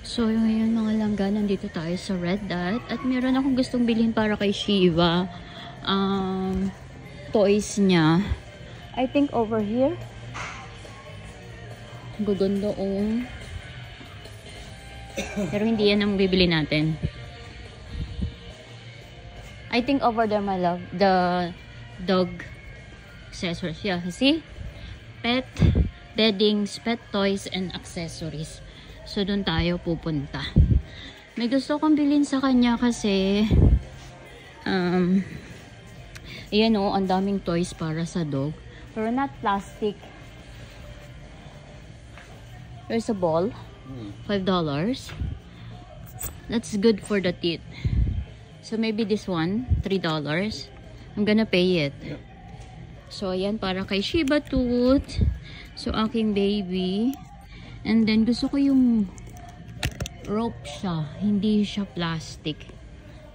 So, yun mga langga, nandito tayo sa Red Dot. At meron akong gustong bilhin para kay Shiva. Toys niya. I think over here. Gaganda oh. Pero hindi yan ang bibili natin. I think over there, my love. The dog accessories. Yeah, see? Pet, beddings, pet toys, and accessories. So, doon tayo pupunta. May gusto kong bilhin sa kanya kasi ayan o, ang daming toys para sa dog. Pero not plastic. There's a ball. $5. That's good for the teeth. So, maybe this one, $3. I'm gonna pay it. Yep. So, ayan, para kay Shiba Tooth. So, aking baby. And then, gusto ko yung rope siya. Hindi siya plastic.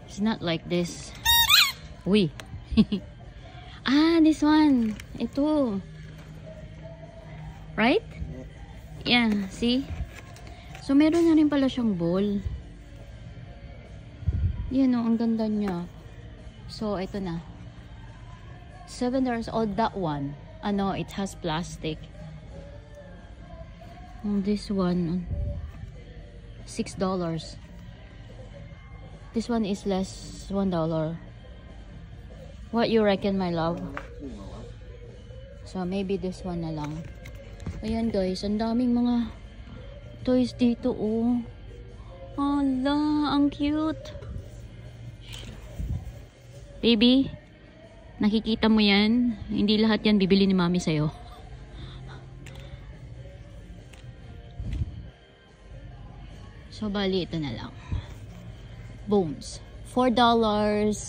It's not like this. Uy. Ah, this one. Ito. Right? Yeah, see? So, meron na rin pala siyang ball. Yan o, ang ganda niya. So, ito na. $7. Oh, that one. Ano, it has plastic. This one, $6. This one is less, $1. What you reckon, my love? So, maybe this one na lang. Ayan guys, ang daming mga toys dito, oh. Hala, ang cute. Baby, nakikita mo yan? Hindi lahat yan bibili ni mami sa'yo. So, bali, ito na lang. Booms. $4.99.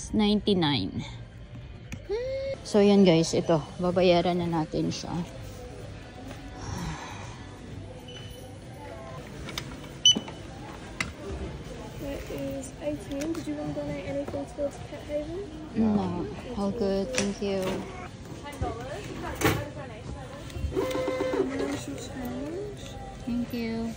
So, yan guys, ito. Babayaran na natin siya. That is 18. Did you want to donate anything towards Pet Haven? No. All good. Thank you. $10. Donation change. Thank you.